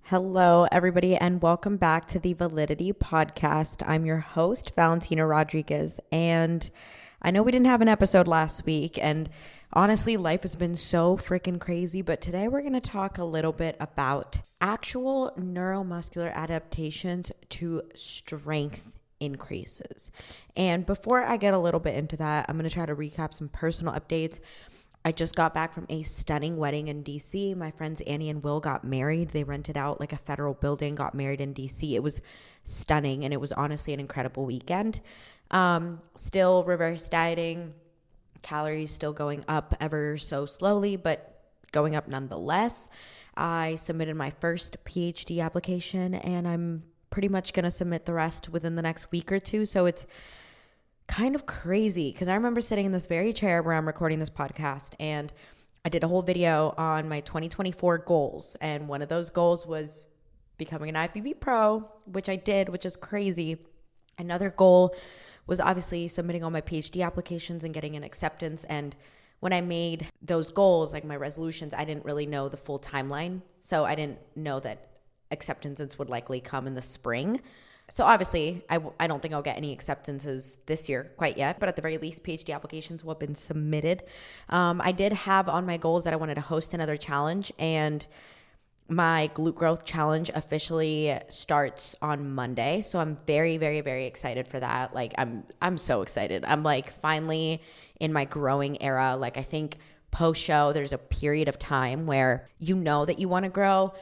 Hello, everybody, and welcome back to the Validity Podcast. I'm your host, Valentina Rodriguez, and I know we didn't have an episode last week, and honestly, life has been so freaking crazy, but today we're going to talk a little bit about actual neuromuscular adaptations to strength increases. And before I get a little bit into that, I'm going to try to recap some personal updates. I just got back from a stunning wedding in DC. My friends Annie and Will got married. They rented out like a federal building, got married in DC. It was stunning, and it was honestly an incredible weekend. Still reverse dieting, calories still going up ever so slowly, but going up nonetheless. I submitted my first PhD application, and I'm pretty much going to submit the rest within the next week or two. So it's kind of crazy because I remember sitting in this very chair where I'm recording this podcast, and I did a whole video on my 2024 goals, and one of those goals was becoming an IFBB pro, which I did, which is crazy. Another goal was obviously submitting all my PhD applications and getting an acceptance. And when I made those goals, like my resolutions, I didn't really know the full timeline, so I didn't know that acceptances would likely come in the spring. So obviously, I don't think I'll get any acceptances this year quite yet, but at the very least, PhD applications will have been submitted. I did have on my goals that I wanted to host another challenge, and my glute growth challenge officially starts on Monday. So I'm very, very, very excited for that. Like I'm so excited. I'm like finally in my growing era. Like I think post-show, there's a period of time where you know that you want to grow,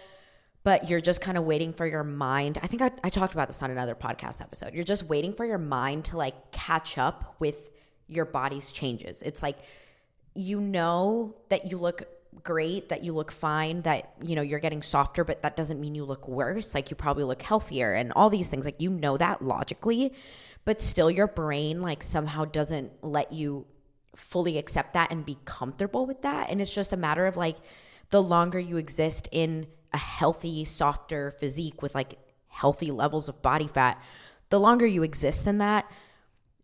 but you're just kind of waiting for your mind. I think I talked about this on another podcast episode. You're just waiting for your mind to like catch up with your body's changes. It's like, you know that you look great, that you look fine, that, you know, you're getting softer, but that doesn't mean you look worse. Like you probably look healthier and all these things. Like, you know that logically, but still your brain like somehow doesn't let you fully accept that and be comfortable with that. And it's just a matter of like, the longer you exist in a healthy, softer physique with like healthy levels of body fat, the longer you exist in that,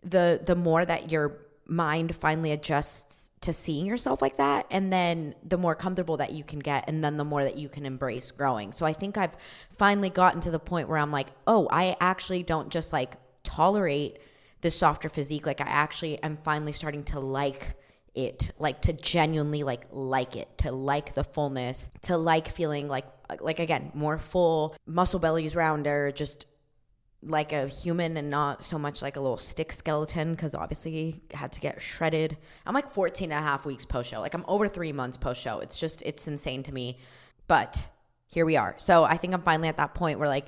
the more that your mind finally adjusts to seeing yourself like that. And then the more comfortable that you can get, and then the more that you can embrace growing. So I think I've finally gotten to the point where I'm like, oh, I actually don't just like tolerate this softer physique. Like I actually am finally starting to like it, like to genuinely like it, to like the fullness, to like feeling like again, more full, muscle bellies rounder, just like a human and not so much like a little stick skeleton, because obviously I had to get shredded. I'm like 14 and a half weeks post-show. Like I'm over 3 months post-show. It's insane to me, but here we are. So I think I'm finally at that point where like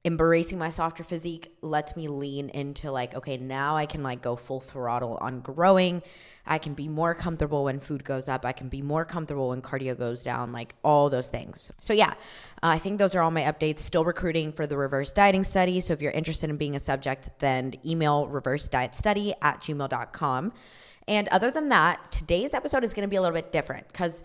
embracing my softer physique lets me lean into like, okay, now I can like go full throttle on growing. I can be more comfortable when food goes up. I can be more comfortable when cardio goes down, like all those things. So yeah, I think those are all my updates. Still recruiting for the reverse dieting study. So if you're interested in being a subject, then email reversedietstudy@gmail.com. And other than that, today's episode is going to be a little bit different because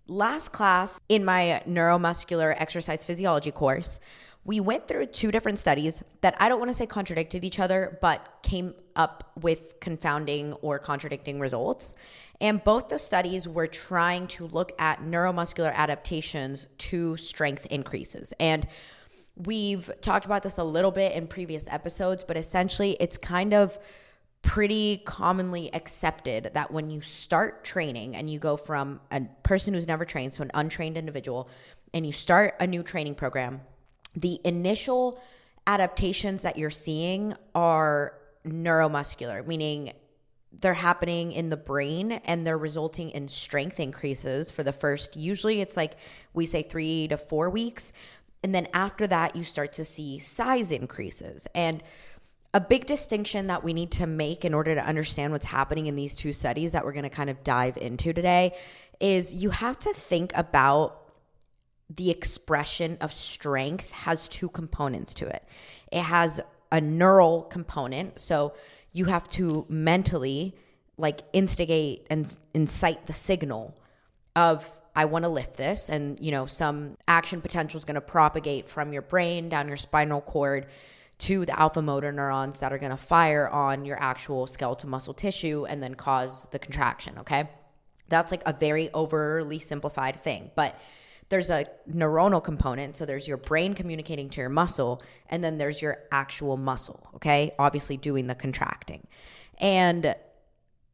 last class in my neuromuscular exercise physiology course, we went through 2 different studies that I don't want to say contradicted each other, but came up with confounding or contradicting results. And both the studies were trying to look at neuromuscular adaptations to strength increases. And we've talked about this a little bit in previous episodes, but essentially it's kind of pretty commonly accepted that when you start training and you go from a person who's never trained, so an untrained individual, and you start a new training program, the initial adaptations that you're seeing are neuromuscular, meaning they're happening in the brain and they're resulting in strength increases for the first, usually it's like we say 3 to 4 weeks. And then after that, you start to see size increases. And a big distinction that we need to make in order to understand what's happening in these 2 studies that we're going to kind of dive into today is you have to think about the expression of strength has 2 components to it. It has a neural component. So you have to mentally like instigate and incite the signal of, I want to lift this. And, you know, some action potential is going to propagate from your brain down your spinal cord to the alpha motor neurons that are going to fire on your actual skeletal muscle tissue and then cause the contraction. Okay. That's like a very overly simplified thing, but there's a neuronal component. So there's your brain communicating to your muscle, and then there's your actual muscle, okay? Obviously doing the contracting. And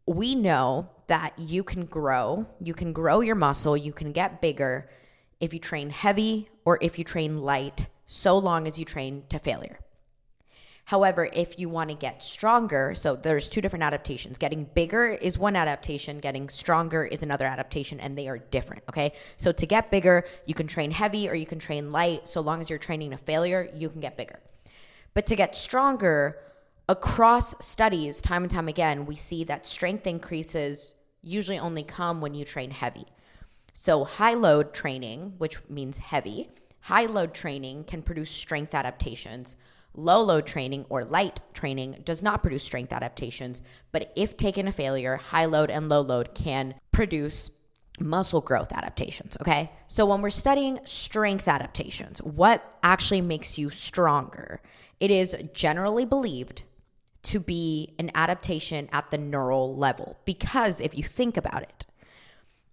we know that you can grow your muscle, you can get bigger if you train heavy or if you train light, so long as you train to failure. However, if you want to get stronger, so there's two different adaptations. Getting bigger is one adaptation, getting stronger is another adaptation, and they are different, okay? So to get bigger, you can train heavy or you can train light. So long as you're training to failure, you can get bigger. But to get stronger, across studies, time and time again, we see that strength increases usually only come when you train heavy. So high load training, which means heavy, high load training can produce strength adaptations. Low load training or light training does not produce strength adaptations, but if taken to failure, high load and low load can produce muscle growth adaptations, okay? So when we're studying strength adaptations, what actually makes you stronger? It is generally believed to be an adaptation at the neural level, because if you think about it,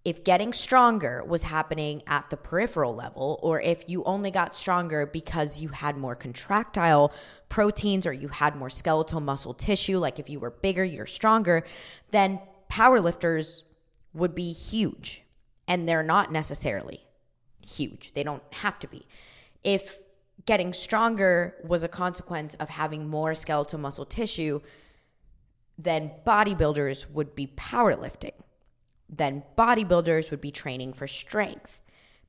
if getting stronger was happening at the peripheral level, or if you only got stronger because you had more contractile proteins or you had more skeletal muscle tissue, like if you were bigger, you're stronger, then powerlifters would be huge. And they're not necessarily huge. They don't have to be. If getting stronger was a consequence of having more skeletal muscle tissue, then bodybuilders would be powerlifting. Then bodybuilders would be training for strength.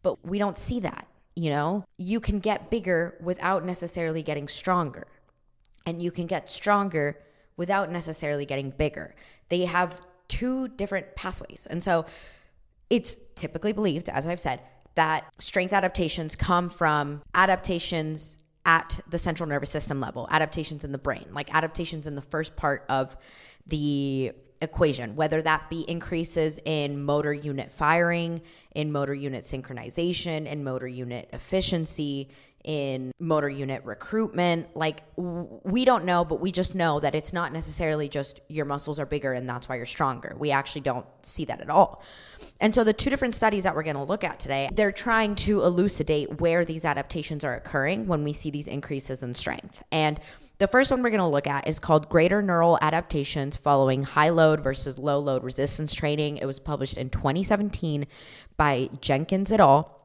But we don't see that, you know? You can get bigger without necessarily getting stronger. And you can get stronger without necessarily getting bigger. They have two different pathways. And so it's typically believed, as I've said, that strength adaptations come from adaptations at the central nervous system level, adaptations in the brain, like adaptations in the first part of the equation, whether that be increases in motor unit firing, in motor unit synchronization, in motor unit efficiency, in motor unit recruitment. Like, we don't know, but we just know that it's not necessarily just your muscles are bigger and that's why you're stronger. We actually don't see that at all. And so the two different studies that we're going to look at today, they're trying to elucidate where these adaptations are occurring when we see these increases in strength. And the first one we're going to look at is called Greater Neural Adaptations Following High Load versus Low Load Resistance Training. It was published in 2017 by Jenkins et al.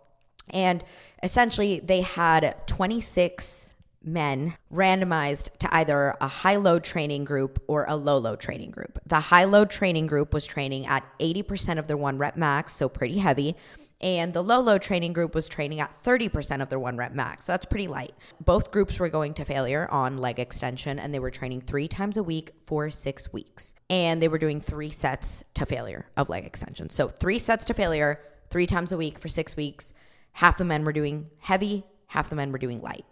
And essentially, they had 26 men randomized to either a high load training group or a low load training group. The high load training group was training at 80% of their 1 rep max, so pretty heavy. And the low load training group was training at 30% of their 1 rep max. So that's pretty light. Both groups were going to failure on leg extension, and they were training 3 times a week for 6 weeks. And they were doing 3 sets to failure of leg extension. So 3 sets to failure, 3 times a week for 6 weeks. Half the men were doing heavy, half the men were doing light.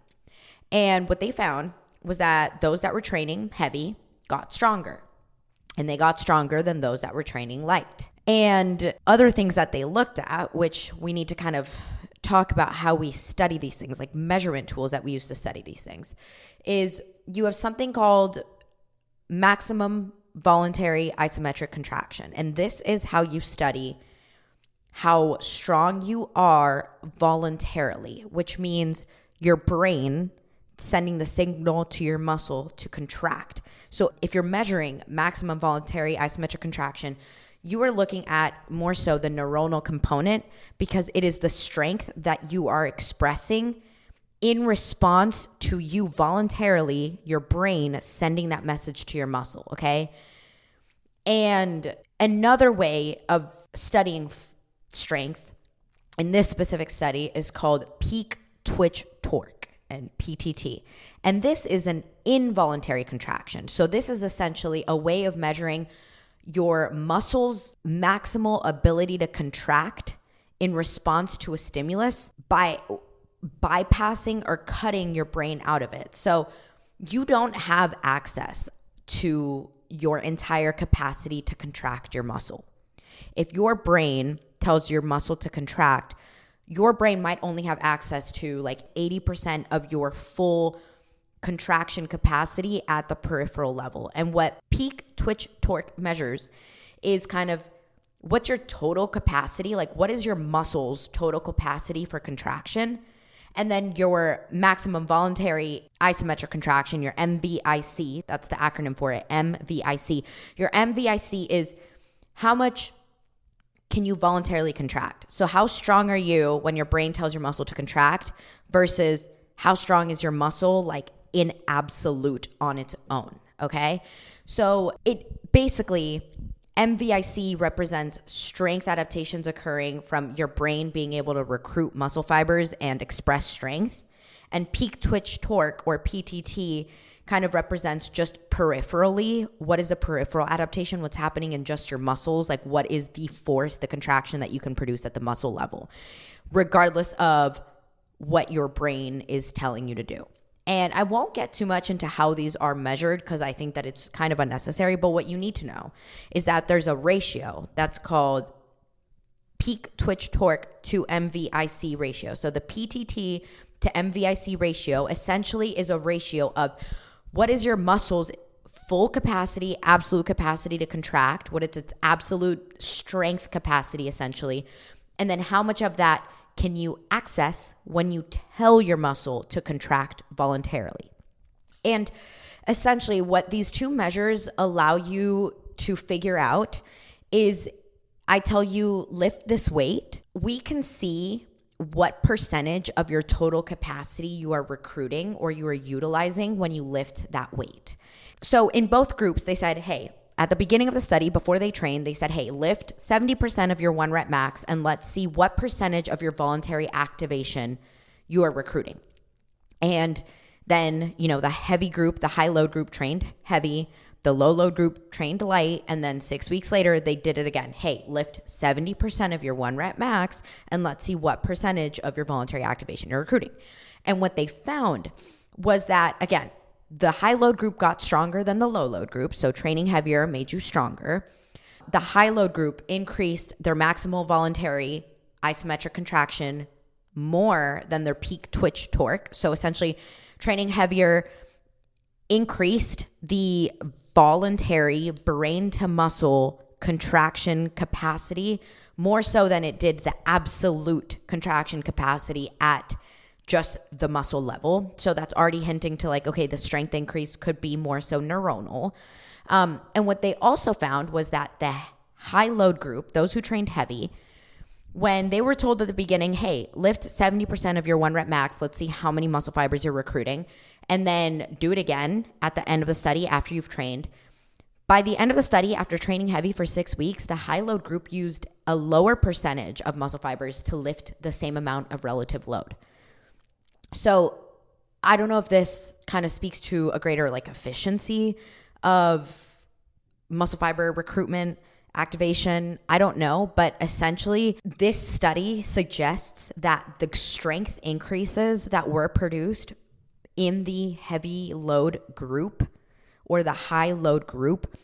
And what they found was that those that were training heavy got stronger. And they got stronger than those that were training light. And other things that they looked at, which we need to kind of talk about how we study these things, like measurement tools that we use to study these things, is you have something called maximum voluntary isometric contraction. And this is how you study how strong you are voluntarily, which means your brain sending the signal to your muscle to contract. So if you're measuring maximum voluntary isometric contraction, you are looking at more so the neuronal component, because it is the strength that you are expressing in response to you voluntarily, your brain sending that message to your muscle, okay? And another way of studying strength in this specific study is called peak twitch torque, and PTT. And this is an involuntary contraction. So this is essentially a way of measuring your muscle's maximal ability to contract in response to a stimulus by bypassing or cutting your brain out of it. So you don't have access to your entire capacity to contract your muscle. If your brain tells your muscle to contract, your brain might only have access to like 80% of your full contraction capacity at the peripheral level. And what peak twitch torque measures is kind of what's your total capacity? Like, what is your muscle's total capacity for contraction? And then your maximum voluntary isometric contraction, your MVIC, that's the acronym for it, MVIC. Your MVIC is how much can you voluntarily contract? So how strong are you when your brain tells your muscle to contract versus how strong is your muscle like in absolute on its own, okay? So it basically, MVIC represents strength adaptations occurring from your brain being able to recruit muscle fibers and express strength. And peak twitch torque, or PTT, kind of represents just peripherally. What is the peripheral adaptation? What's happening in just your muscles? Like, what is the force, the contraction that you can produce at the muscle level, regardless of what your brain is telling you to do. And I won't get too much into how these are measured because I think that it's kind of unnecessary. But what you need to know is that there's a ratio that's called peak twitch torque to MVIC ratio. So the PTT to MVIC ratio essentially is a ratio of what is your muscle's full capacity, absolute capacity to contract, what is its absolute strength capacity essentially, and then how much of that can you access when you tell your muscle to contract voluntarily. And essentially what these two measures allow you to figure out is, I tell you, lift this weight, we can see what percentage of your total capacity you are recruiting or you are utilizing when you lift that weight. So in both groups, they said, hey, at the beginning of the study, before they trained, they said, hey, lift 70% of your 1 rep max and let's see what percentage of your voluntary activation you are recruiting. And then, the heavy group, the high load group trained heavy, the low load group trained light, and then 6 weeks later, they did it again. Hey, lift 70% of your 1 rep max and let's see what percentage of your voluntary activation you're recruiting. And what they found was that, again, the high load group got stronger than the low load group. So training heavier made you stronger. The high load group increased their maximal voluntary isometric contraction more than their peak twitch torque. So essentially training heavier increased the voluntary brain to muscle contraction capacity more so than it did the absolute contraction capacity at just the muscle level. So that's already hinting to like, okay, the strength increase could be more so neuronal. And what they also found was that the high load group, those who trained heavy, when they were told at the beginning, hey, lift 70% of your 1 rep max, let's see how many muscle fibers you're recruiting, and then do it again at the end of the study after you've trained. By the end of the study, after training heavy for 6 weeks, the high load group used a lower percentage of muscle fibers to lift the same amount of relative load. So I don't know if this kind of speaks to a greater like efficiency of muscle fiber recruitment, activation. I don't know, but essentially this study suggests that the strength increases that were produced in the heavy load group or the high load group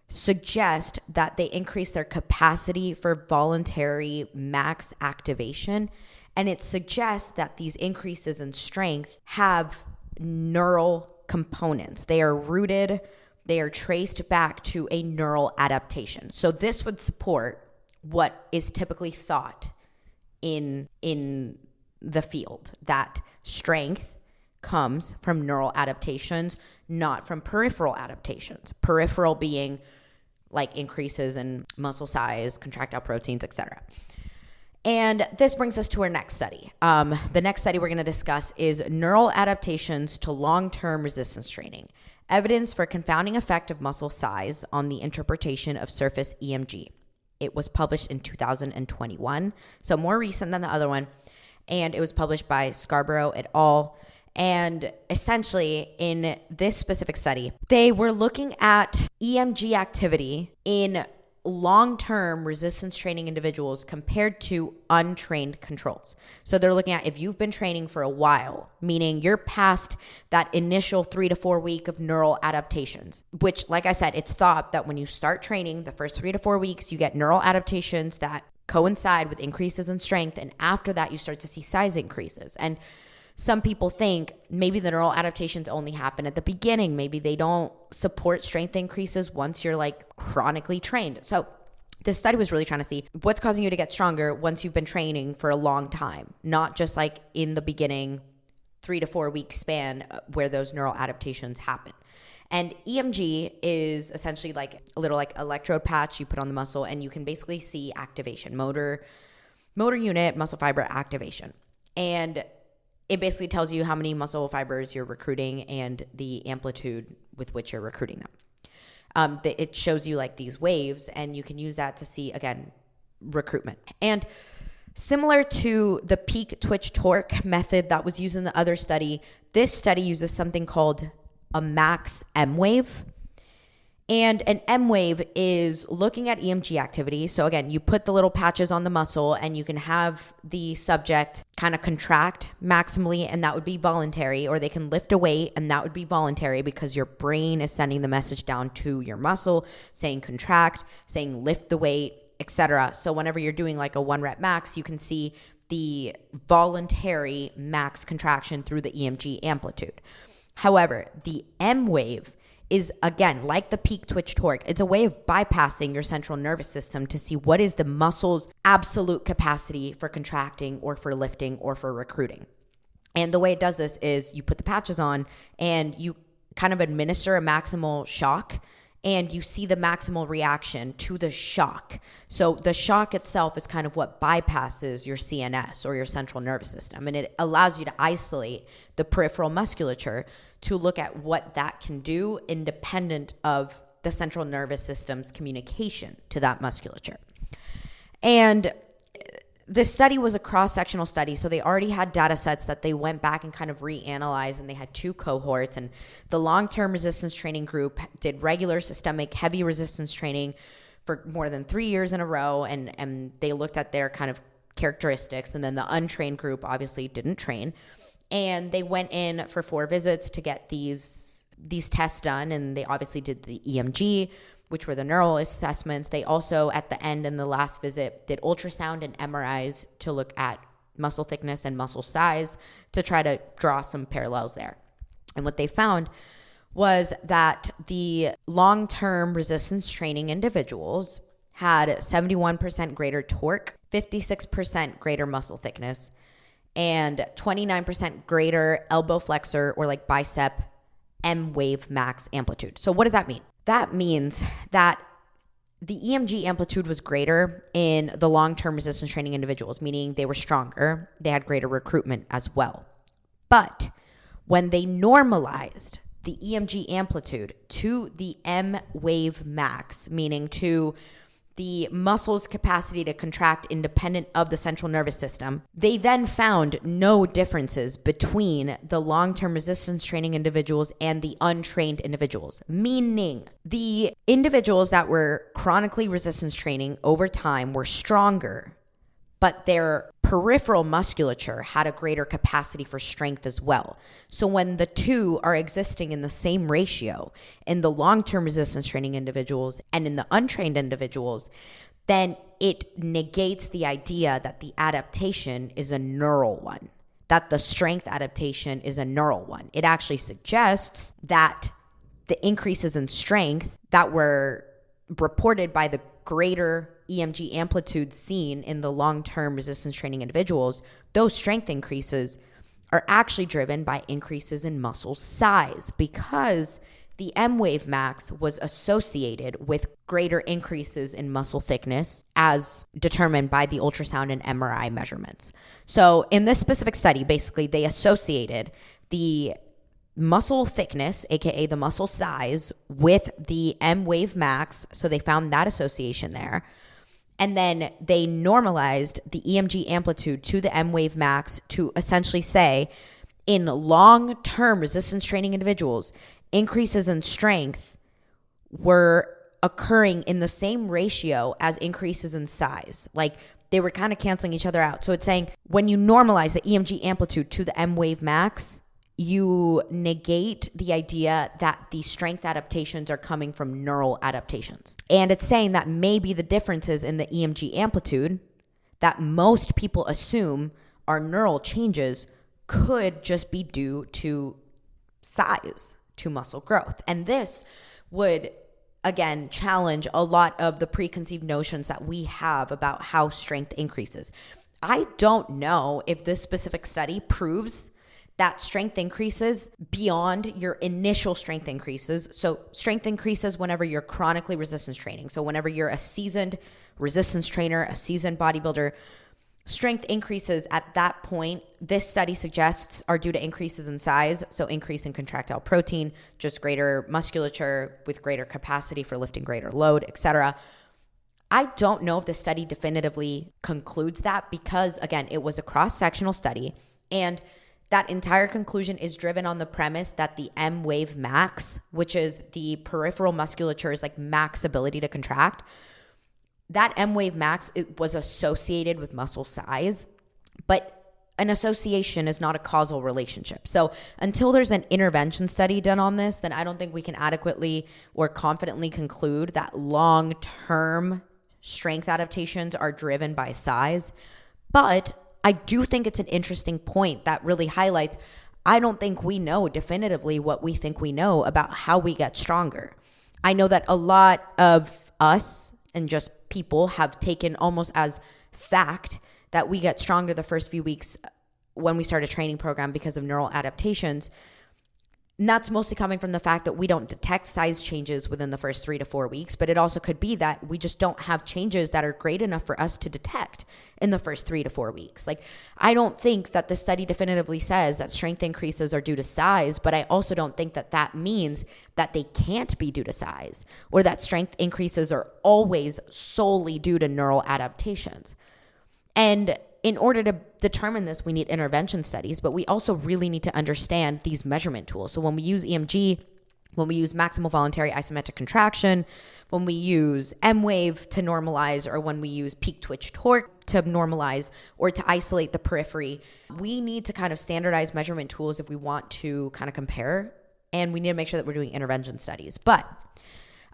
suggest that they increase their capacity for voluntary max activation. And it suggests that these increases in strength have neural components. They are rooted, they are traced back to a neural adaptation. So this would support what is typically thought in the field, that strength comes from neural adaptations, not from peripheral adaptations. Peripheral being like increases in muscle size, contractile proteins, etc. And this brings us to our next study. The next study we're going to discuss is neural adaptations to long-term resistance training, evidence for confounding effect of muscle size on the interpretation of surface EMG. It was published in 2021, so more recent than the other one, and it was published by Scarborough et al. And essentially, in this specific study, they were looking at EMG activity in long-term resistance training individuals compared to untrained controls. So they're looking at if you've been training for a while, meaning you're past that initial 3 to 4 week of neural adaptations, which, like I said, it's thought that when you start training, the first 3 to 4 weeks, you get neural adaptations that coincide with increases in strength. And after that, you start to see size increases. And some people think maybe the neural adaptations only happen at the beginning. Maybe they don't support strength increases once you're like chronically trained. So this study was really trying to see what's causing you to get stronger once you've been training for a long time, not just like in the beginning 3 to 4 week span where those neural adaptations happen. And EMG is essentially like a little like electrode patch you put on the muscle, and you can basically see activation, motor unit, muscle fiber activation. And it basically tells you how many muscle fibers you're recruiting and the amplitude with which you're recruiting them. It shows you like these waves, and you can use that to see, again, recruitment. And similar to the peak twitch torque method that was used in the other study, this study uses something called a max M wave. And an M wave is looking at EMG activity. So again, you put the little patches on the muscle, and you can have the subject kind of contract maximally, and that would be voluntary, or they can lift a weight, and that would be voluntary because your brain is sending the message down to your muscle saying contract, saying lift the weight, etc. So whenever you're doing like a 1 rep max, you can see the voluntary max contraction through the EMG amplitude. However, the M wave is, again, like the peak twitch torque. It's a way of bypassing your central nervous system to see what is the muscle's absolute capacity for contracting or for lifting or for recruiting. And the way it does this is you put the patches on and you kind of administer a maximal shock, and you see the maximal reaction to the shock. So the shock itself is kind of what bypasses your CNS or your central nervous system, and it allows you to isolate the peripheral musculature to look at what that can do independent of the central nervous system's communication to that musculature. And this study was a cross-sectional study, so they already had data sets that they went back and kind of reanalyzed, and they had 2 cohorts. And the long-term resistance training group did regular systemic heavy resistance training for more than 3 years in a row, and they looked at their kind of characteristics. And then the untrained group obviously didn't train. And they went in for 4 visits to get these tests done, and they obviously did the EMG, which were the neural assessments. They also, at the end in the last visit, did ultrasound and MRIs to look at muscle thickness and muscle size to try to draw some parallels there. And what they found was that the long-term resistance training individuals had 71% greater torque, 56% greater muscle thickness, and 29% greater elbow flexor or like bicep M wave max amplitude. So what does that mean? That means that the EMG amplitude was greater in the long-term resistance training individuals, meaning they were stronger. They had greater recruitment as well. But when they normalized the EMG amplitude to the M wave max, meaning to the muscle's capacity to contract independent of the central nervous system, they then found no differences between the long-term resistance training individuals and the untrained individuals, meaning the individuals that were chronically resistance training over time were stronger, but their peripheral musculature had a greater capacity for strength as well. So when the two are existing in the same ratio in the long-term resistance training individuals and in the untrained individuals, then it negates the idea that the adaptation is a neural one, that the strength adaptation is a neural one. It actually suggests that the increases in strength that were reported by the greater EMG amplitude seen in the long-term resistance training individuals, those strength increases are actually driven by increases in muscle size, because the M wave max was associated with greater increases in muscle thickness as determined by the ultrasound and MRI measurements. So in this specific study, basically they associated the muscle thickness, aka the muscle size, with the M wave max. So they found that association there. And then they normalized the EMG amplitude to the M wave max to essentially say, in long-term resistance training individuals, increases in strength were occurring in the same ratio as increases in size. Like they were kind of canceling each other out. So it's saying when you normalize the EMG amplitude to the M wave max, you negate the idea that the strength adaptations are coming from neural adaptations. And it's saying that maybe the differences in the EMG amplitude that most people assume are neural changes could just be due to size, to muscle growth. And this would again, challenge a lot of the preconceived notions that we have about how strength increases. I don't know if this specific study proves that strength increases beyond your initial strength increases. So strength increases whenever you're chronically resistance training. So whenever you're a seasoned resistance trainer, a seasoned bodybuilder, strength increases at that point, this study suggests, are due to increases in size. So increase in contractile protein, just greater musculature with greater capacity for lifting greater load, etc. I don't know if the study definitively concludes that because, again, it was a cross-sectional study, and that entire conclusion is driven on the premise that the M wave max, which is the peripheral musculature's like max ability to contract, that M wave max, it was associated with muscle size, but an association is not a causal relationship. So until there's an intervention study done on this, then I don't think we can adequately or confidently conclude that long-term strength adaptations are driven by size. But I do think it's an interesting point that really highlights, I don't think we know definitively what we think we know about how we get stronger. I know that a lot of us and just people have taken almost as fact that we get stronger the first few weeks when we start a training program because of neural adaptations. And that's mostly coming from the fact that we don't detect size changes within the first 3 to 4 weeks, but it also could be that we just don't have changes that are great enough for us to detect in the first 3 to 4 weeks. Like, I don't think that the study definitively says that strength increases are due to size, but I also don't think that that means that they can't be due to size or that strength increases are always solely due to neural adaptations. And in order to determine this, we need intervention studies, but we also really need to understand these measurement tools. So when we use EMG, when we use maximal voluntary isometric contraction, when we use M-wave to normalize, or when we use peak twitch torque to normalize or to isolate the periphery, we need to kind of standardize measurement tools if we want to kind of compare, and we need to make sure that we're doing intervention studies. But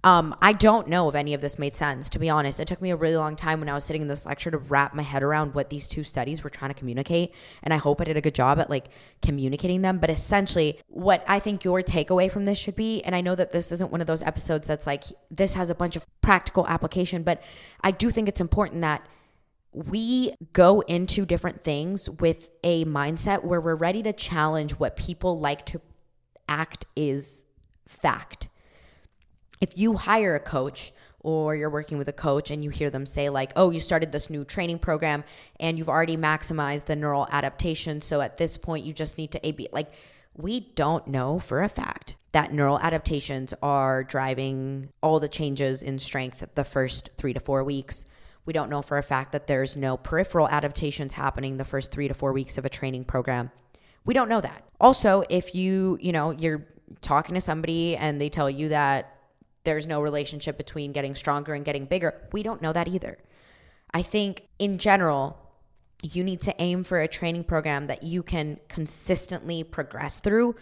I don't know if any of this made sense, to be honest. It took me a really long time when I was sitting in this lecture to wrap my head around what these two studies were trying to communicate. And I hope I did a good job at like communicating them. But essentially what I think your takeaway from this should be, and I know that this isn't one of those episodes that's like, this has a bunch of practical application, but I do think it's important that we go into different things with a mindset where we're ready to challenge what people like to act is fact. If you hire a coach or you're working with a coach and you hear them say like, oh, you started this new training program and you've already maximized the neural adaptation, so at this point you just need to A/B. Like, we don't know for a fact that neural adaptations are driving all the changes in strength the first 3 to 4 weeks. We don't know for a fact that there's no peripheral adaptations happening the first 3 to 4 weeks of a training program. We don't know that. Also, if you're talking to somebody and they tell you that there's no relationship between getting stronger and getting bigger, we don't know that either. I think in general, you need to aim for a training program that you can consistently progress through,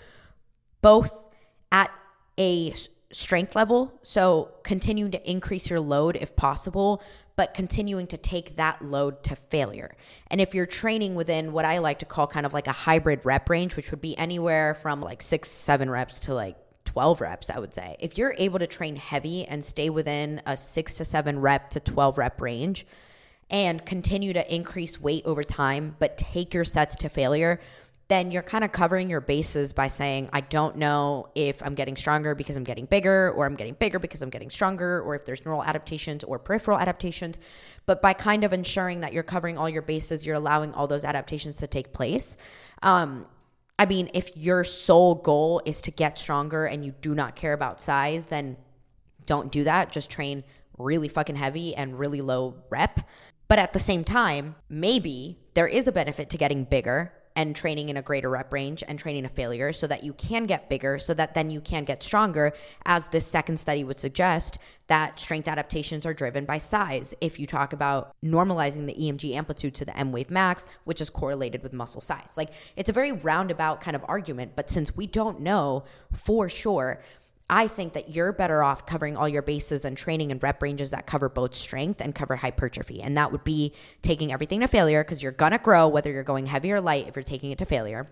both at a strength level, so continuing to increase your load if possible, but continuing to take that load to failure. And if you're training within what I like to call kind of like a hybrid rep range, which would be anywhere from like 6-7 reps to like 12 reps, I would say. If you're able to train heavy and stay within a 6 to 7 rep to 12 rep range and continue to increase weight over time, but take your sets to failure, then you're kind of covering your bases by saying, I don't know if I'm getting stronger because I'm getting bigger, or I'm getting bigger because I'm getting stronger, or if there's neural adaptations or peripheral adaptations. But by kind of ensuring that you're covering all your bases, you're allowing all those adaptations to take place. I mean, if your sole goal is to get stronger and you do not care about size, then don't do that. Just train really fucking heavy and really low rep. But at the same time, maybe there is a benefit to getting bigger and training in a greater rep range and training to failure so that you can get bigger, so that then you can get stronger, as this second study would suggest that strength adaptations are driven by size. If you talk about normalizing the EMG amplitude to the M wave max, which is correlated with muscle size. Like, it's a very roundabout kind of argument, but since we don't know for sure, I think that you're better off covering all your bases and training and rep ranges that cover both strength and cover hypertrophy. And that would be taking everything to failure, because you're going to grow whether you're going heavy or light. If you're taking it to failure,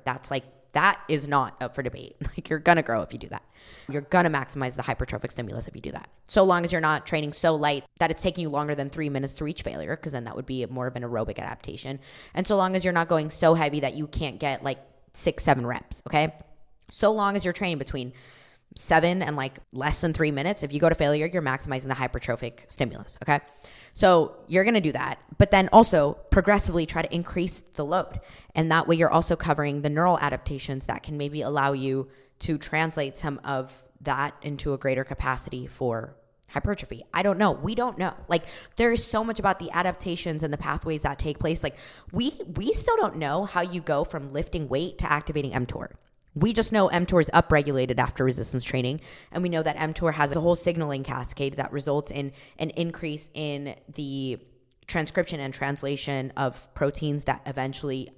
that is not up for debate. Like, you're going to grow if you do that. You're going to maximize the hypertrophic stimulus if you do that. So long as you're not training so light that it's taking you longer than 3 minutes to reach failure, because then that would be more of an aerobic adaptation. And so long as you're not going so heavy that you can't get like 6-7 reps, okay? So long as you're training between 7 and like less than 3 minutes, if you go to failure, you're maximizing the hypertrophic stimulus, okay? So you're going to do that, but then also progressively try to increase the load. And that way you're also covering the neural adaptations that can maybe allow you to translate some of that into a greater capacity for hypertrophy. I don't know. We don't know. Like, there is so much about the adaptations and the pathways that take place. Like, we still don't know how you go from lifting weight to activating mTOR. We just know mTOR is upregulated after resistance training. And we know that mTOR has a whole signaling cascade that results in an increase in the transcription and translation of proteins that eventually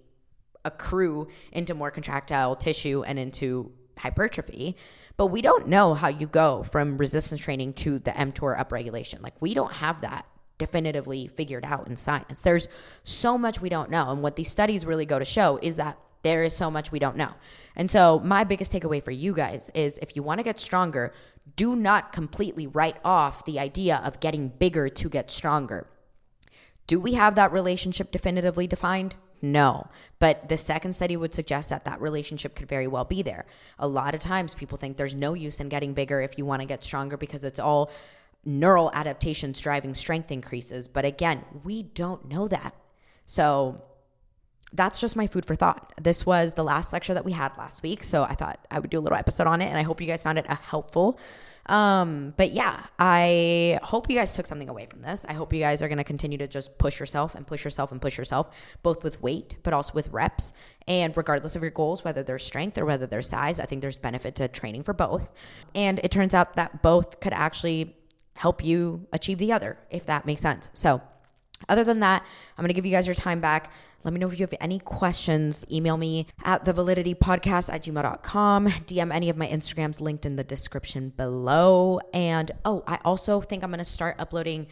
accrue into more contractile tissue and into hypertrophy. But we don't know how you go from resistance training to the mTOR upregulation. Like, we don't have that definitively figured out in science. There's so much we don't know. And what these studies really go to show is that there is so much we don't know. And so my biggest takeaway for you guys is, if you want to get stronger, do not completely write off the idea of getting bigger to get stronger. Do we have that relationship definitively defined? No. But the second study would suggest that that relationship could very well be there. A lot of times people think there's no use in getting bigger if you want to get stronger, because it's all neural adaptations driving strength increases. But again, we don't know that. So that's just my food for thought. This was the last lecture that we had last week, so I thought I would do a little episode on it, and I hope you guys found it helpful. But yeah, I hope you guys took something away from this. I hope you guys are going to continue to just push yourself and push yourself and push yourself, both with weight, but also with reps. And regardless of your goals, whether they're strength or whether they're size, I think there's benefit to training for both. And it turns out that both could actually help you achieve the other, if that makes sense. So other than that, I'm going to give you guys your time back. Let me know if you have any questions. Email me at thevaliditypodcast@gmail.com. DM any of my Instagrams linked in the description below. And I also think I'm going to start uploading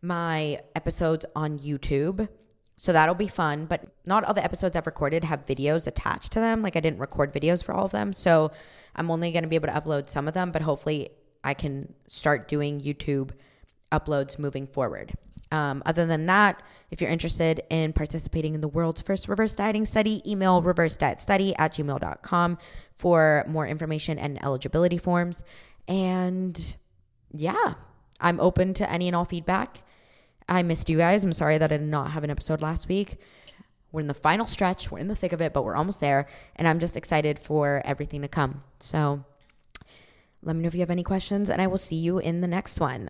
my episodes on YouTube. So that'll be fun. But not all the episodes I've recorded have videos attached to them. Like, I didn't record videos for all of them. So I'm only going to be able to upload some of them. But hopefully I can start doing YouTube uploads moving forward. Other than that, if you're interested in participating in the world's first reverse dieting study, email reversedietstudy@gmail.com for more information and eligibility forms. And yeah, I'm open to any and all feedback. I missed you guys. I'm sorry that I did not have an episode last week. We're in the final stretch. We're in the thick of it, but we're almost there. And I'm just excited for everything to come. So let me know if you have any questions, and I will see you in the next one.